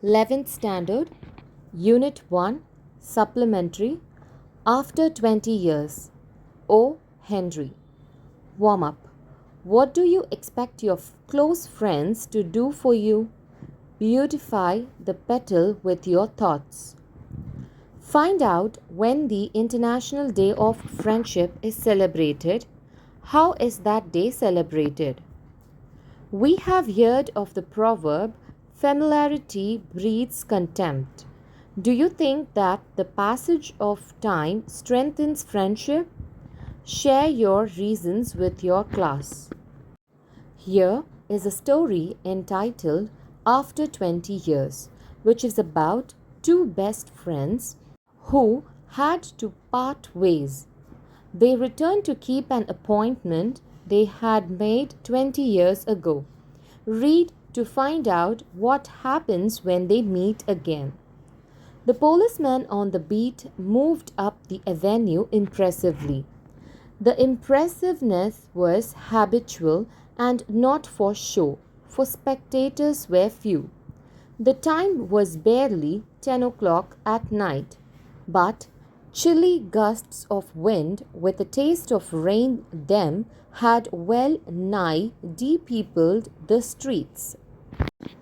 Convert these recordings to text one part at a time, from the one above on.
11th Standard, Unit 1, Supplementary, After 20 Years. O. Henry. Warm up. What do you expect your close friends to do for you? Beautify the petal with your thoughts. Find out when the International Day of Friendship is celebrated. How is that day celebrated? We have heard of the proverb, familiarity breeds contempt. Do you think that the passage of time strengthens friendship? Share your reasons with your class. Here is a story entitled After 20 Years, which is about two best friends who had to part ways. They returned to keep an appointment they had made 20 years ago. Read to find out what happens when they meet again. The policeman on the beat moved up the avenue impressively. The impressiveness was habitual and not for show, for spectators were few. The time was barely 10 o'clock at night, but chilly gusts of wind with a taste of rain them had well nigh depeopled the streets.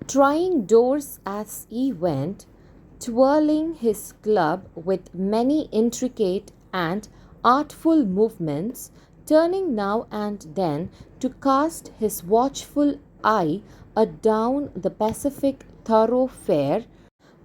Trying doors as he went, twirling his club with many intricate and artful movements, turning now and then to cast his watchful eye adown the Pacific thoroughfare,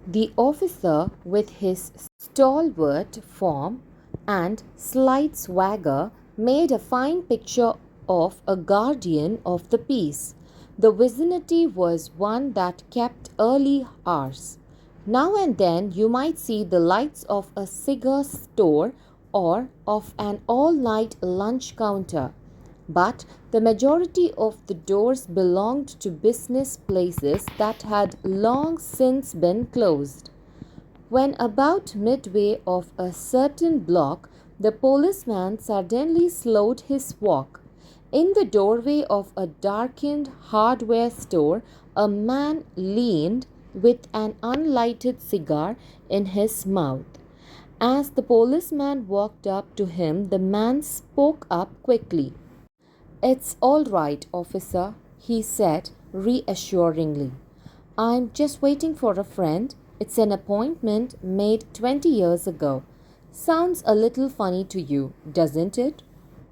the officer, with his stalwart form and slight swagger, made a fine picture of a guardian of the peace. The vicinity was one that kept early hours. Now and then you might see the lights of a cigar store or of an all-night lunch counter, but the majority of the doors belonged to business places that had long since been closed. When about midway of a certain block, the policeman suddenly slowed his walk. In the doorway of a darkened hardware store, a man leaned with an unlighted cigar in his mouth. As the policeman walked up to him, the man spoke up quickly. "It's all right, officer," he said reassuringly. "I'm just waiting for a friend. It's an appointment made 20 years ago. Sounds a little funny to you, doesn't it?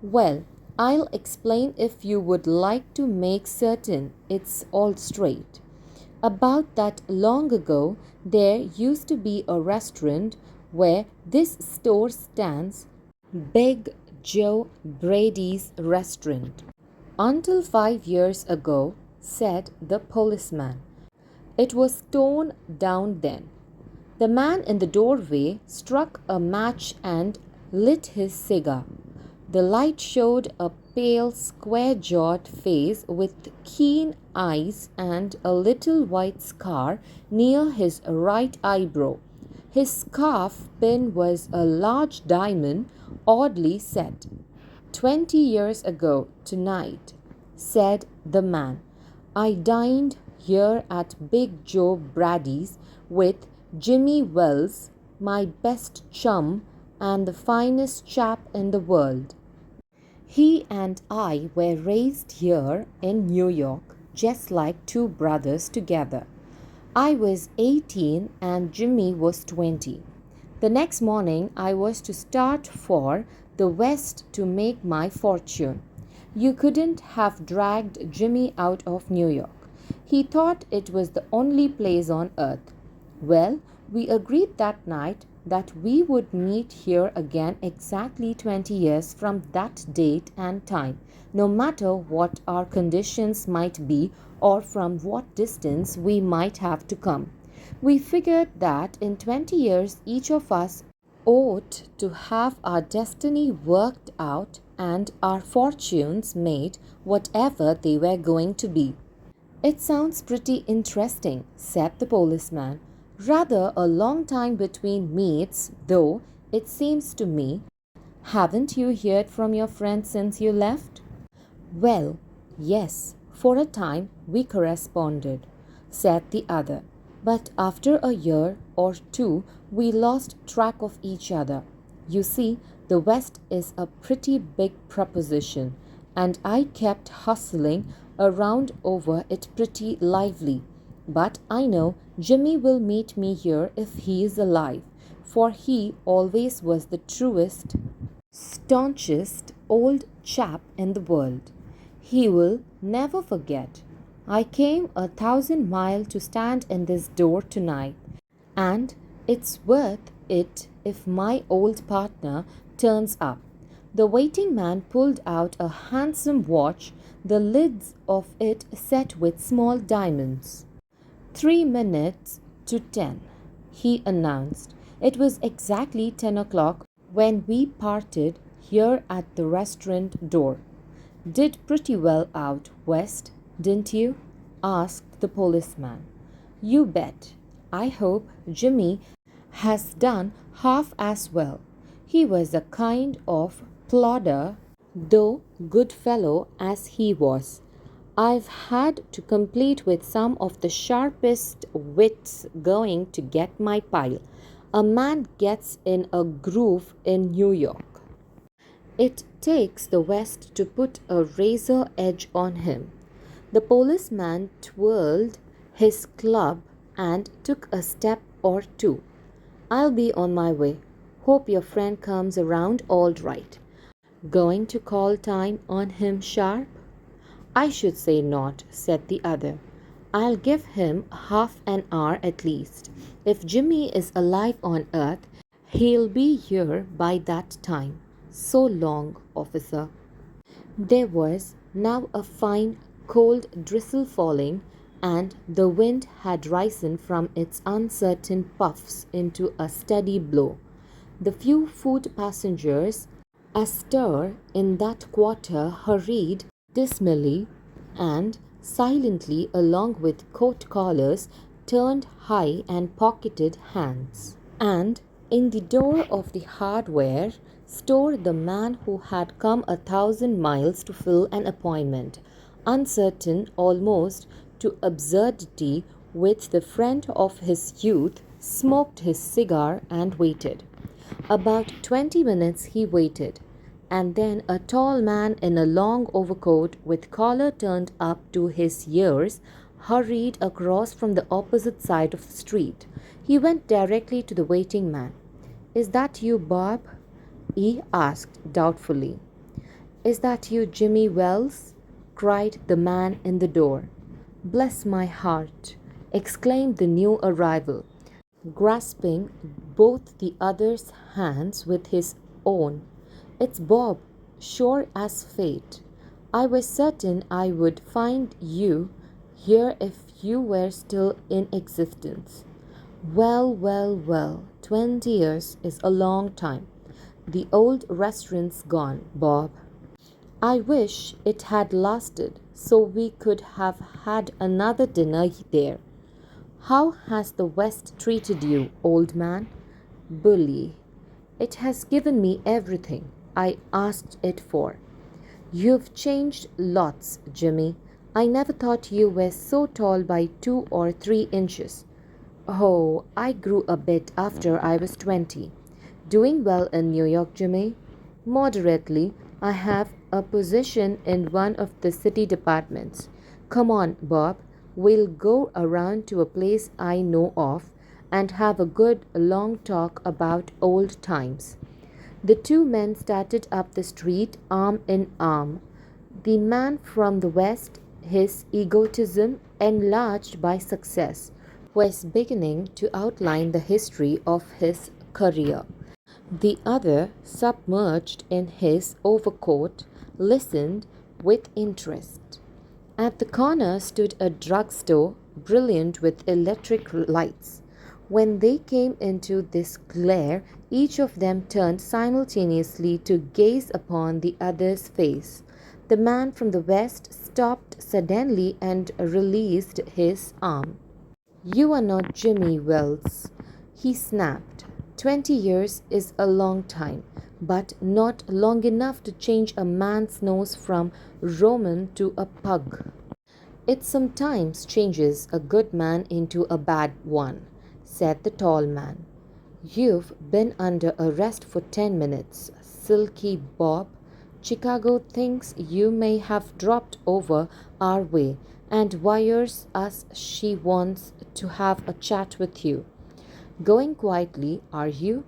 Well, I'll explain if you would like to make certain it's all straight. About that long ago, there used to be a restaurant where this store stands, Big Joe Brady's restaurant. Until 5 years ago," said the policeman. "It was torn down then." The man in the doorway struck a match and lit his cigar. The light showed a pale, square-jawed face with keen eyes and a little white scar near his right eyebrow. His scarf pin was a large diamond, oddly set. 20 years ago tonight," said the man, "I dined here at Big Joe Brady's with Jimmy Wells, my best chum and the finest chap in the world. He and I were raised here in New York, just like two brothers together. I was 18 and Jimmy was 20. The next morning I was to start for the West to make my fortune. You couldn't have dragged Jimmy out of New York. He thought it was the only place on earth. Well, we agreed that night that we would meet here again exactly 20 years from that date and time, no matter what our conditions might be or from what distance we might have to come. We figured that in 20 years each of us ought to have our destiny worked out and our fortunes made, whatever they were going to be. "It sounds pretty interesting," said the policeman. "Rather a long time between meets, though, it seems to me. Haven't you heard from your friend since you left?" "Well, yes, for a time we corresponded," said the other. But after a year or two, we lost track of each other. You see, the West is a pretty big proposition, and I kept hustling around over it pretty lively. But I know Jimmy will meet me here if he is alive, for he always was the truest, staunchest old chap in the world. He will never forget. I came 1,000 miles to stand in this door tonight, and it's worth it if my old partner turns up. The waiting man pulled out a handsome watch, the lids of it set with small diamonds. 3 minutes to 10, he announced. It was exactly 10 o'clock when we parted here at the restaurant door. Did pretty well out west, didn't you? Asked the policeman. You bet. I hope Jimmy has done half as well. He was a kind of plodder, though good fellow as he was. I've had to compete with some of the sharpest wits going to get my pile. A man gets in a groove in New York. It takes the West to put a razor edge on him. The policeman twirled his club and took a step or two. I'll be on my way. Hope your friend comes around all right. Going to call time on him sharp? I should say not, said the other. I'll give him half an hour at least. If Jimmy is alive on earth, he'll be here by that time. So long, officer. There was now a fine, cold drizzle falling, and the wind had risen from its uncertain puffs into a steady blow. The few foot passengers astir in that quarter hurried dismally and silently along with coat collars turned high and pocketed hands. And in the door of the hardware store the man who had come 1,000 miles to fill an appointment, uncertain almost to absurdity with the friend of his youth, smoked his cigar and waited. About 20 minutes he waited, and then a tall man in a long overcoat with collar turned up to his ears hurried across from the opposite side of the street. He went directly to the waiting man. Is that you, Bob? He asked doubtfully. Is that you, Jimmy Wells? Cried the man in the door. Bless my heart, exclaimed the new arrival, grasping both the other's hands with his own. It's Bob, sure as fate. I was certain I would find you here if you were still in existence. Well, well, well, 20 years is a long time. The old restaurant's gone, Bob. I wish it had lasted so we could have had another dinner there. How has the West treated you, old man? Bully. It has given me everything I asked it for. You've changed lots, Jimmy. I never thought you were so tall by 2 or 3 inches. Oh, I grew a bit after I was 20. Doing well in New York, Jimmy? Moderately. I have a position in one of the city departments. Come on, Bob. We'll go around to a place I know of and have a good long talk about old times. The two men started up the street arm in arm. The man from the West, his egotism enlarged by success, was beginning to outline the history of his career. The other, submerged in his overcoat, listened with interest. At the corner stood a drugstore, brilliant with electric lights. When they came into this glare, each of them turned simultaneously to gaze upon the other's face. The man from the West stopped suddenly and released his arm. You are not Jimmy Wells, he snapped. 20 years is a long time, but not long enough to change a man's nose from Roman to a pug. It sometimes changes a good man into a bad one, said the tall man. You've been under arrest for 10 minutes, Silky Bob. Chicago thinks you may have dropped over our way and wires us she wants to have a chat with you. Going quietly, are you?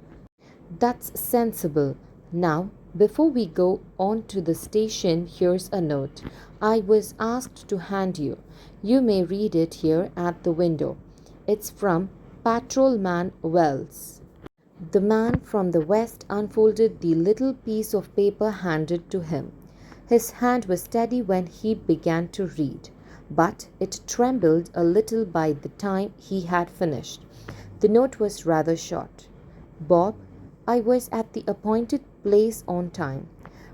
That's sensible. Now, before we go on to the station, here's a note I was asked to hand you. You may read it here at the window. It's from Patrolman Wells. The man from the west unfolded the little piece of paper handed to him. His hand was steady when he began to read, but it trembled a little by the time he had finished. The note was rather short. Bob, I was at the appointed place on time.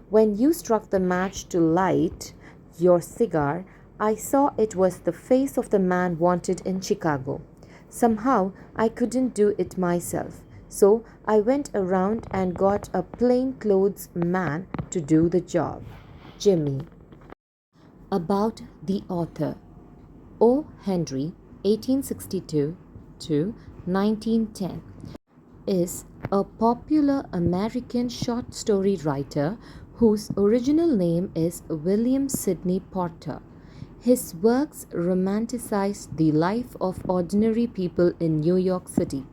When you struck the match to light your cigar, I saw it was the face of the man wanted in Chicago. Somehow I couldn't do it myself, so I went around and got a plainclothes man to do the job. Jimmy. About the author. O. Henry, 1862 to 1910, is a popular American short story writer whose original name is William Sidney Porter. His works romanticize the life of ordinary people in New York City.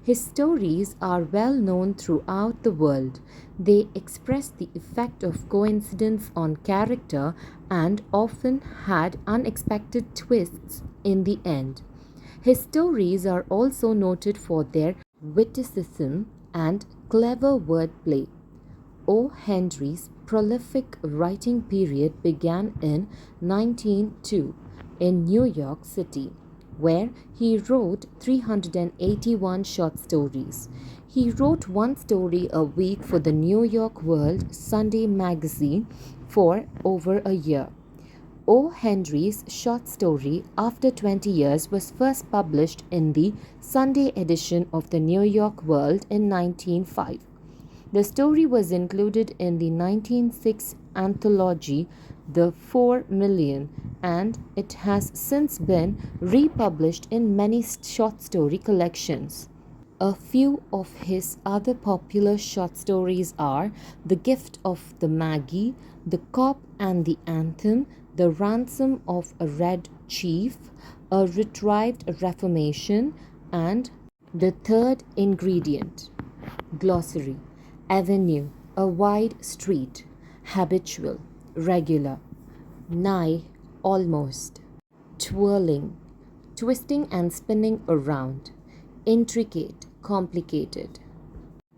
His stories are well known throughout the world. They express the effect of coincidence on character and often had unexpected twists in the end. His stories are also noted for their witticism and clever wordplay. O. Henry's prolific writing period began in 1902 in New York City, where he wrote 381 short stories. He wrote one story a week for the New York World Sunday magazine for over a year. O. Henry's short story, After 20 Years, was first published in the Sunday edition of the New York World in 1905. The story was included in the 1906 anthology The 4,000,000, and it has since been republished in many short story collections. A few of his other popular short stories are The Gift of the Maggie, The Cop and the Anthem, The Ransom of a Red Chief, A Retrieved Reformation, and The Third Ingredient. Glossary. Avenue, a wide street. Habitual, regular. Nigh, almost. Twirling, twisting and spinning around. Intricate, complicated.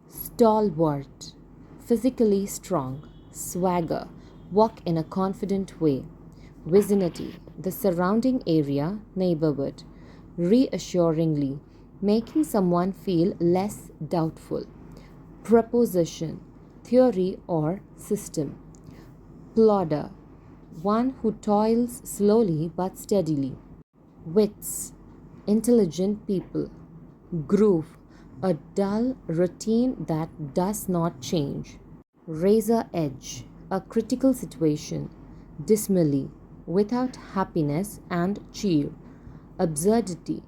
Stalwart, physically strong. Swagger, walk in a confident way. Vicinity, the surrounding area, neighborhood. Reassuringly, making someone feel less doubtful. Proposition, theory or system. Plodder, one who toils slowly but steadily. Wits, intelligent people. Groove, a dull routine that does not change. Razor edge, a critical situation. Dismally, without happiness and cheer. Absurdity,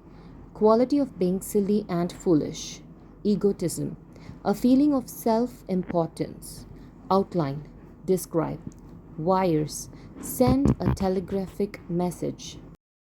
quality of being silly and foolish. Egotism, a feeling of self-importance. Outline, describe. Wires, send a telegraphic message.